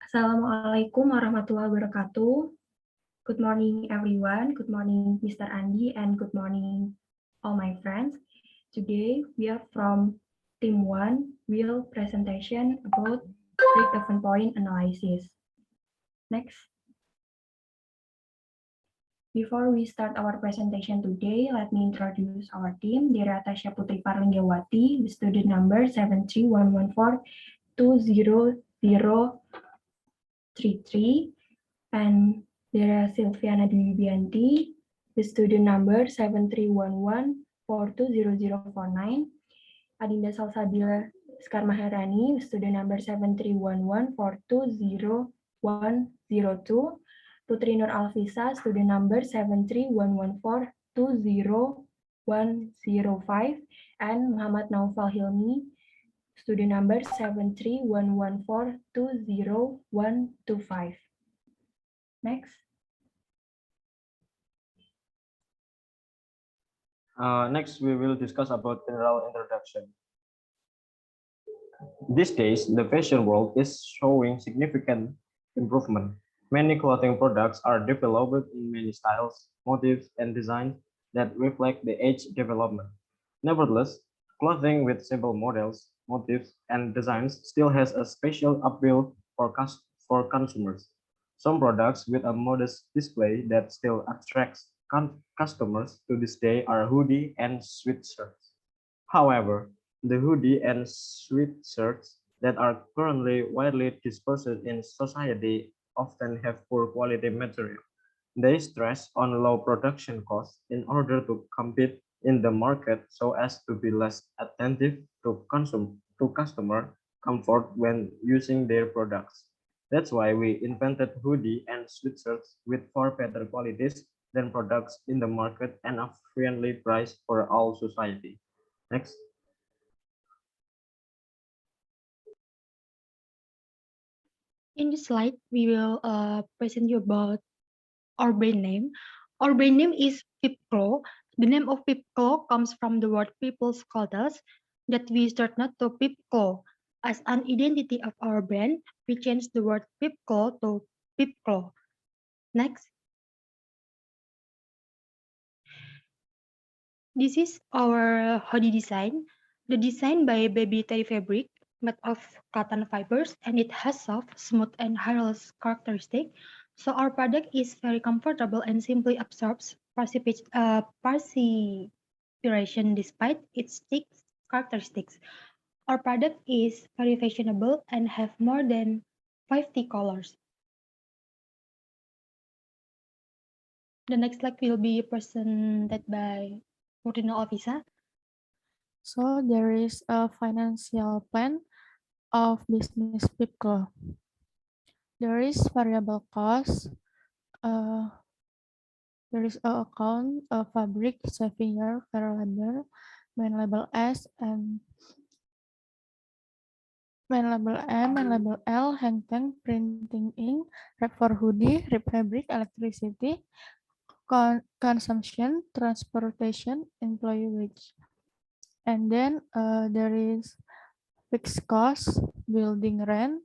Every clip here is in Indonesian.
Assalamualaikum warahmatullahi wabarakatuh. Good morning, everyone. Good morning, Mr. Andi, and good morning, all my friends. Today, we are from Team 1, real presentation about break-even point analysis. Next. Before we start our presentation today, let me introduce our team. Dera Tasya Putri Parlinggawati, with student number 73114200033, and Dera Silviana Dwi Wibianti, with student number 7311420049, Adinda Salsabila Sekar Maharani, with student number 7311420102, Putri Nur Alfisa, student number 73114200105, and Muhammad Naufal Hilmi, student number 73114200125. Next. Next, we will discuss about general introduction. These days, the fashion world is showing significant improvement. Many clothing products are developed in many styles, motifs, and designs that reflect the age development. Nevertheless, clothing with simple models, motifs, and designs still has a special appeal for consumers. Some products with a modest display that still attracts customers to this day are hoodie and sweatshirts. However, the hoodie and sweatshirts that are currently widely dispersed in society often have poor quality material. They stress on low production costs in order to compete in the market so as to be less attentive to customer comfort when using their products. That's why we invented hoodie and sweatshirts with far better qualities than products in the market and a friendly price for all society. Next. In this slide, we will present you about our brand name. Our brand name is Pipclo. The name of Pipclo comes from the word people's clothes that we start not to Pipclo. As an identity of our brand, we changed the word Pipclo to Pipclo. Next. This is our hoodie design. The design by Baby Terry Fabric, made of cotton fibers, and it has soft, smooth, and hairless characteristic. So our product is very comfortable and simply absorbs perspiration despite its thick characteristics. Our product is very fashionable and have more than 50 colors. The next slide will be presented by Murtino Alvisa. So there is a financial plan of business Pipclo. There is variable cost. There is a account, a fabric, Savinier, Fairlander, main label S, and main label M, main label L, hang tank, printing ink, wrap for hoodie, rib fabric, electricity, consumption, transportation, employee wage. And then there is fixed cost, building rent.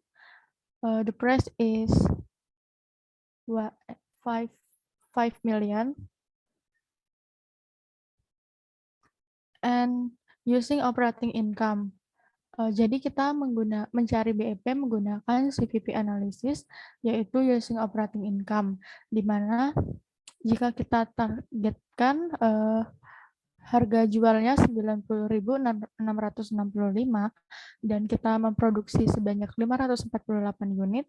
The price is 5 million. And using operating income. Jadi kita mencari BEP menggunakan CVP analysis, yaitu using operating income, di mana jika kita targetkan harga jualnya 90.665 dan kita memproduksi sebanyak 548 unit,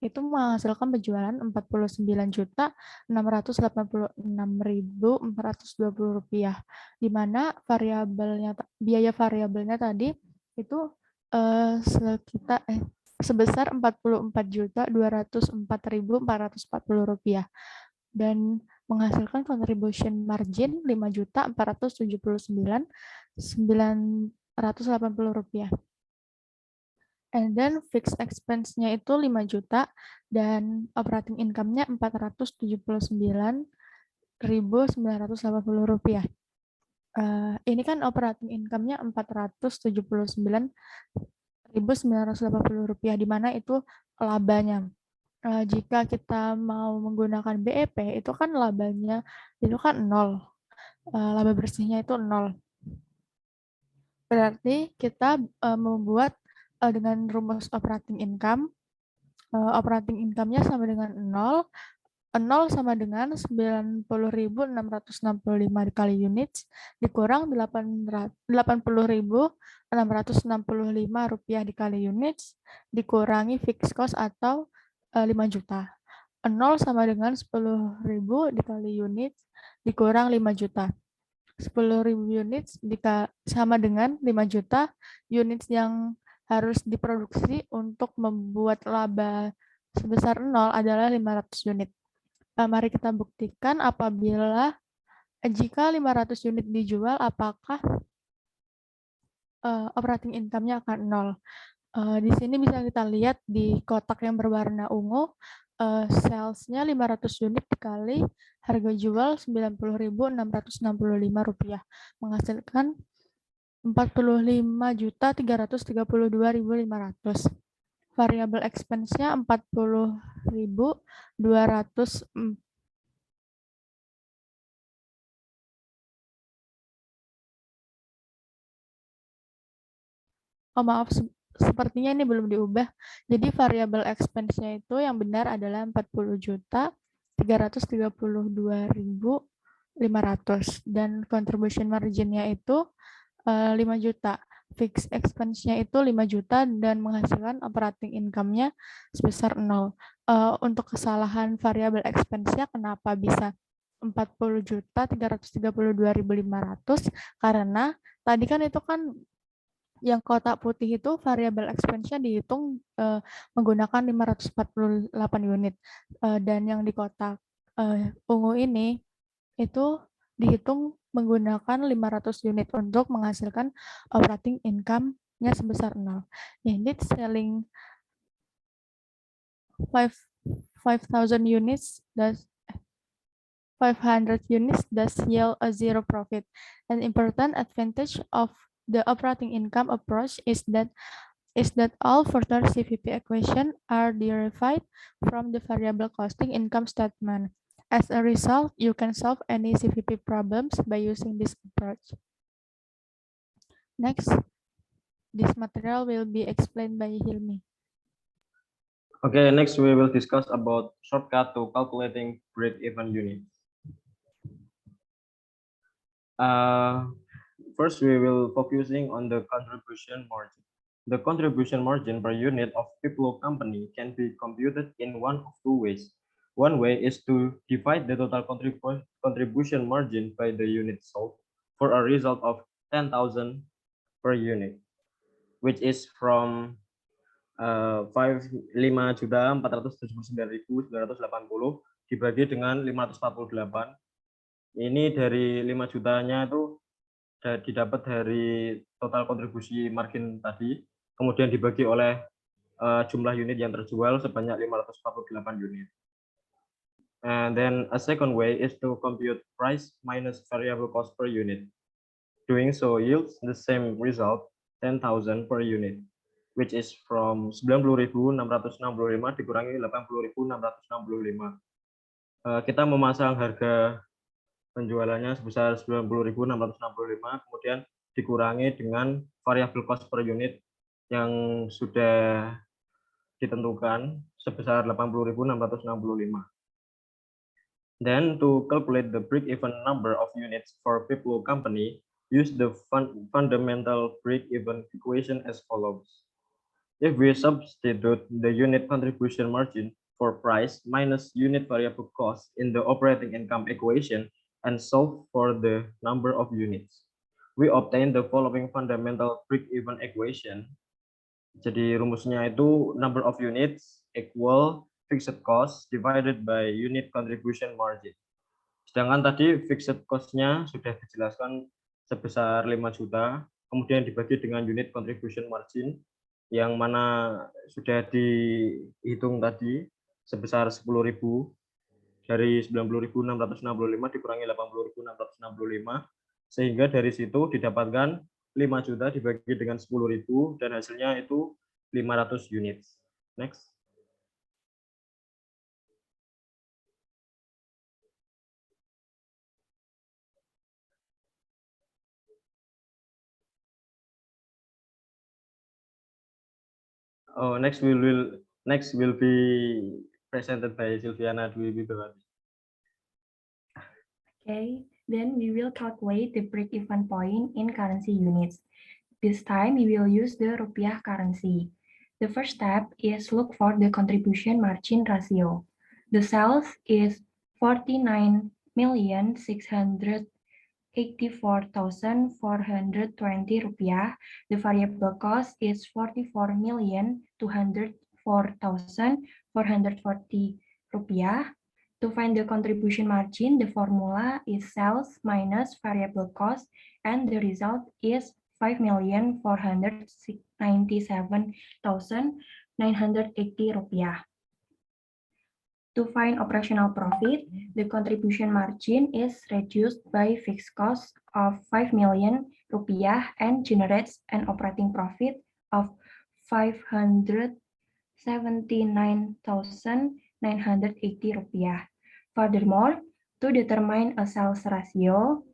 itu menghasilkan penjualan Rp49.686.420, di mana biaya variabelnya tadi itu sebesar Rp44.204.440 dan menghasilkan contribution margin Rp5.079.980. And then fixed expense-nya itu 5 juta dan operating income-nya Rp479.980. Ini kan operating income-nya 479 Rp4.980, di mana itu labanya. Jika kita mau menggunakan BEP, itu kan labanya itu kan 0. Laba bersihnya itu 0. Berarti kita membuat dengan rumus operating income. Operating income-nya sama dengan 0. 0 sama dengan 90.665 dikali units dikurang 80.665 rupiah dikali units dikurangi fixed cost atau 5 juta. 0 sama dengan 10.000 dikali units dikurang 5 juta. 10.000 units sama dengan 5 juta units yang harus diproduksi untuk membuat laba sebesar 0 adalah 500 unit. Mari kita buktikan apabila jika 500 unit dijual, apakah operating income-nya akan 0. Di sini bisa kita lihat di kotak yang berwarna ungu, sales-nya 500 unit dikali harga jual Rp90.665, menghasilkan Rp45.332.500. Variable expense-nya 40.200. Oh maaf, sepertinya ini belum diubah. Jadi variable expense-nya itu yang benar adalah 40.332.500 dan contribution margin-nya itu 5 juta. Fixed expense-nya itu 5 juta dan menghasilkan operating income-nya sebesar 0. Untuk kesalahan variable expense-nya kenapa bisa 40.332.500? Karena tadi kan itu kan yang kotak putih itu variable expense-nya dihitung menggunakan 548 unit. Dan yang di kotak ungu ini itu dihitung menggunakan 500 unit untuk menghasilkan operating income-nya sebesar 0. Unit selling 5,000 units does 500 units does yield a zero profit. An important advantage of the operating income approach is that all further CVP equations are derived from the variable costing income statement. As a result, you can solve any CVP problems by using this approach. Next, this material will be explained by Hilmi. Okay, next we will discuss about shortcut to calculating break-even units. First, we will focusing on the contribution margin. The contribution margin per unit of Piplo company can be computed in one of two ways. One way is to divide the total contribution margin by the unit sold for a result of 10,000 per unit, which is from 5.479.980 dibagi dengan 548. Ini dari 5 jutanya itu didapat dari total kontribusi margin tadi, kemudian dibagi oleh jumlah unit yang terjual sebanyak 548 unit. And then a second way is to compute price minus variable cost per unit. Doing so yields the same result, 10,000 per unit, which is from 90.665 dikurangi 80.665. Kita memasang harga penjualannya sebesar 90.665, kemudian dikurangi dengan variable cost per unit yang sudah ditentukan sebesar 80.665. Then to calculate the break-even number of units for Piplo company, use the fundamental break-even equation as follows. If we substitute the unit contribution margin for price minus unit variable cost in the operating income equation and solve for the number of units, we obtain the following fundamental break-even equation. Jadi rumusnya itu number of units equal fixed cost divided by unit contribution margin. Sedangkan tadi fixed cost-nya sudah dijelaskan sebesar 5 juta, kemudian dibagi dengan unit contribution margin yang mana sudah dihitung tadi sebesar 10.000 dari 90.665 dikurangi 80.665, sehingga dari situ didapatkan 5 juta dibagi dengan 10.000 dan hasilnya itu 500 units. Next. Oh, next will be presented by Silviana Dwi Wibawa. Okay, then we will calculate the break-even point in currency units. This time we will use the rupiah currency. The first step is look for the contribution margin ratio. The sales is 49,684,420 rupiah. The variable cost is 44,204,440 rupiah. To find the contribution margin, the formula is sales minus variable cost, and the result is 5,497,980 rupiah. To find operational profit, the contribution margin is reduced by fixed cost of 5 million rupiah and generates an operating profit of 579,980 rupiah. Furthermore, to determine a sales ratio,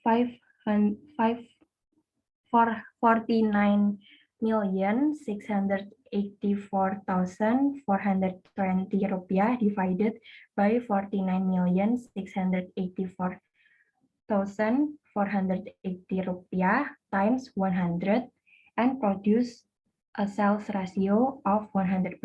49,684,420 rupiah divided by 49,684,480 rupiah times 100 and produce a sales ratio of 100%.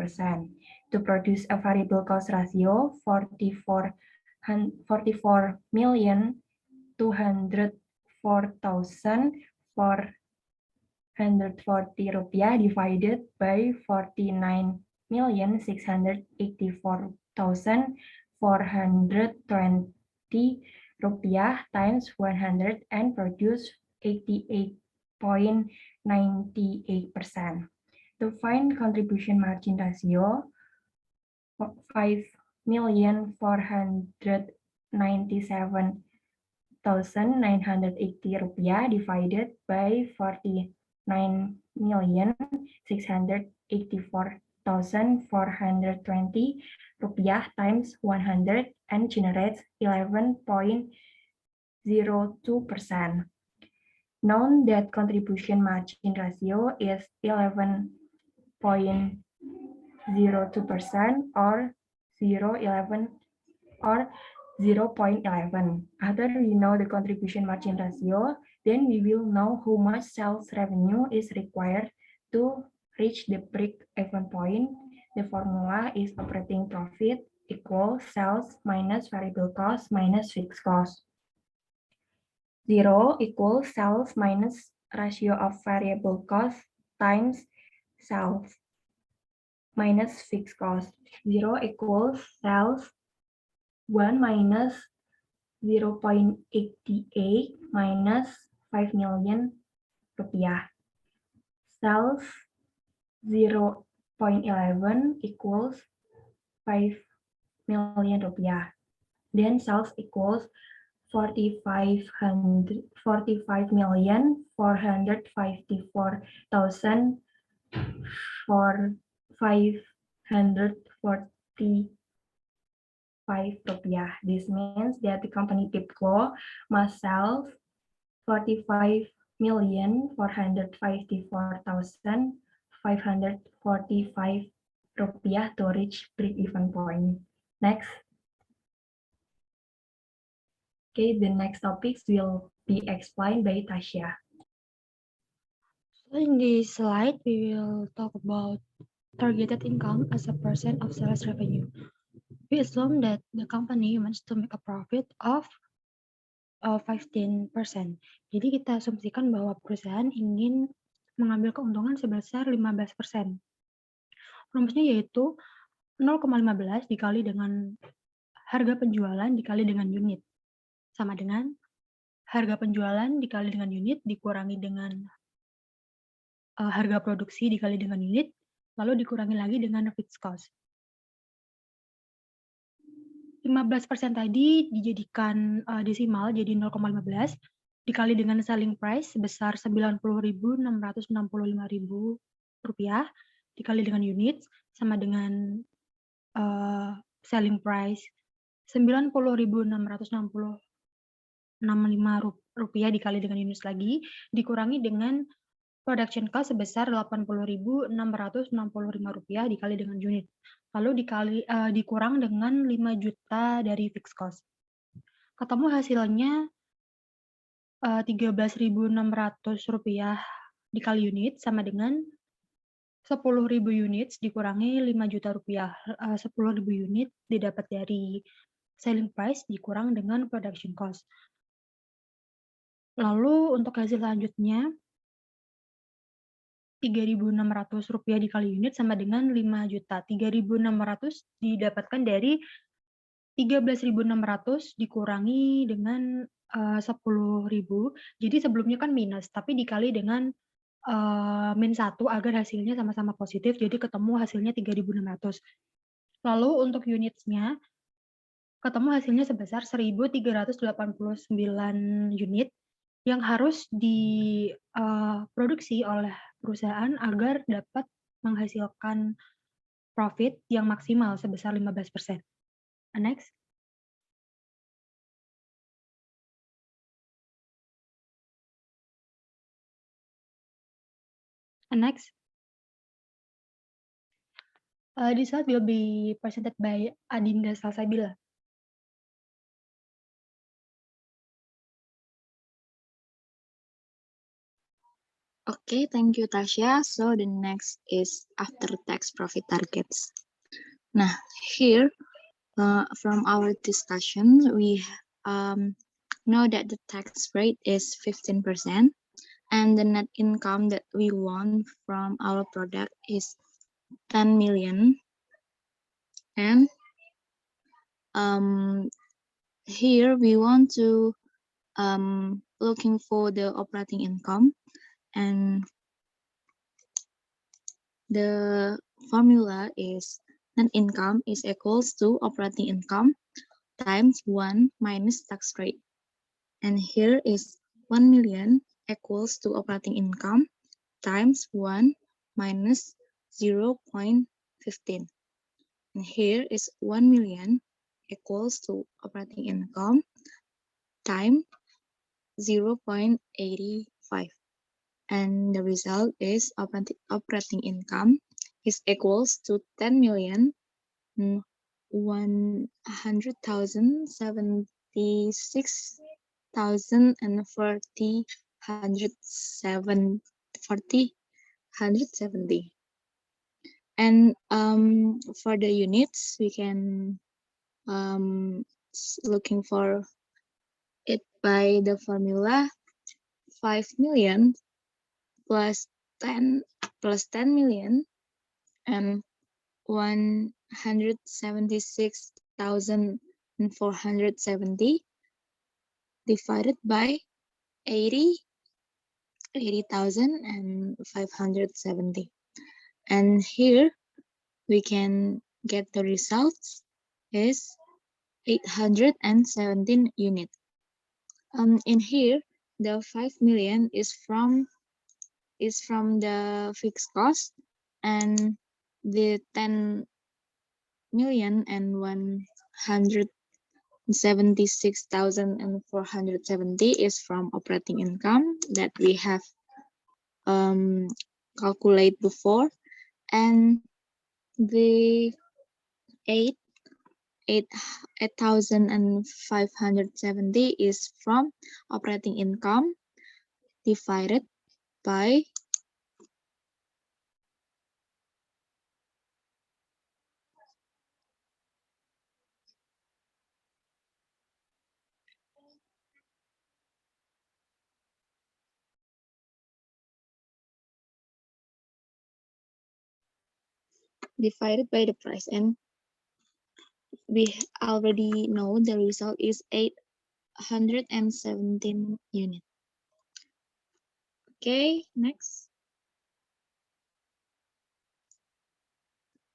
To produce a variable cost ratio, 44,204,440 rupiah divided by 49,684,420 rupiah times 100 and produce 88.98%. To find contribution margin ratio, 5,497,980 rupiah divided by 49,684,420 rupiah times 100 and generates 11.02%. Note that contribution margin ratio is 11.02% or 0.11 or 0.11. After we know the contribution margin ratio, then we will know how much sales revenue is required to reach the break-even point. The formula is operating profit equals sales minus variable cost minus fixed cost. 0 equals sales minus ratio of variable cost times sales minus fixed cost. 0 equals sales 1 minus 0.88 minus 5 million rupiah. Sales 0.11 equals 5 million rupiah. Then sales equals 45,454,545 rupiah. This means that the company Pipklo must sell 45,454,545 rupiah to reach break-even point. Next. Okay, the next topics will be explained by Tasha. So in this slide, we will talk about targeted income as a percent of sales revenue. We assume that the company wants to make a profit of 15%. Jadi kita asumsikan bahwa perusahaan ingin mengambil keuntungan sebesar 15%. Rumusnya yaitu 0,15 dikali dengan harga penjualan dikali dengan unit. Sama dengan harga penjualan dikali dengan unit dikurangi dengan harga produksi dikali dengan unit, lalu dikurangi lagi dengan fixed cost. 15% tadi dijadikan desimal jadi 0,15 dikali dengan selling price sebesar 90.665.000 rupiah dikali dengan units sama dengan selling price 90.665 rupiah dikali dengan units lagi dikurangi dengan production cost sebesar 80.665 rupiah dikali dengan unit. Lalu dikurang dengan 5 juta dari fixed cost. Ketemu hasilnya 13.600 rupiah dikali unit sama dengan 10.000 units dikurangi 5 juta rupiah. 10.000 unit didapat dari selling price dikurang dengan production cost. Lalu untuk hasil selanjutnya 3.600 rupiah dikali unit sama dengan 5 juta. 3.600 didapatkan dari 13.600 dikurangi dengan 10.000. Jadi sebelumnya kan minus, tapi dikali dengan min 1 agar hasilnya sama-sama positif. Jadi ketemu hasilnya 3.600. Lalu untuk unitsnya ketemu hasilnya sebesar 1.389 unit yang harus diproduksi oleh perusahaan agar dapat menghasilkan profit yang maksimal sebesar 15%. Next. Next. This slide will be presented by Adinda Salsabila. Okay, thank you, Tasha. So the next is after-tax profit targets. Now, here, from our discussion, we know that the tax rate is 15%, and the net income that we want from our product is 10 million. And here we want to looking for the operating income, and the formula is net income is equals to operating income times 1 minus tax rate. And here is 1 million equals to operating income times 1 minus 0.15. And here is 1 million equals to operating income times 0.85. And the result is operating income is equals to 10,176,070. And for the units, we can looking for it by the formula 5 million plus 10 million and 176,470 divided by 80,570. And here we can get the results is 817 units. In here, the 5 million is from the fixed cost, and the 10 million and 176,470 is from operating income that we have calculate before, and the 8,570 is from operating income divided by the price, and we already know the result is 817 units. Okay, next.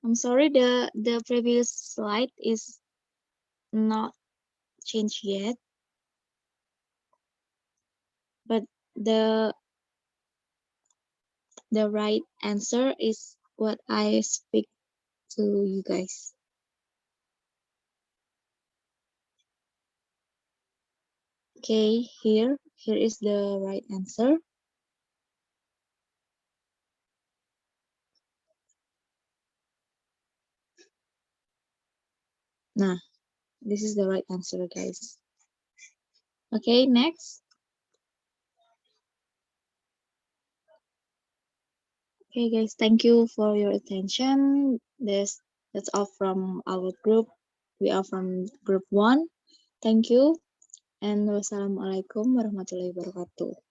I'm sorry, the previous slide is not changed yet, but the right answer is what I speak to you guys. Okay, here is the right answer. Nah, this is the right answer, guys. Okay, next. Okay, guys, thank you for your attention. That's all from our group. We are from group 1. Thank you, and wassalamualaikum warahmatullahi wabarakatuh.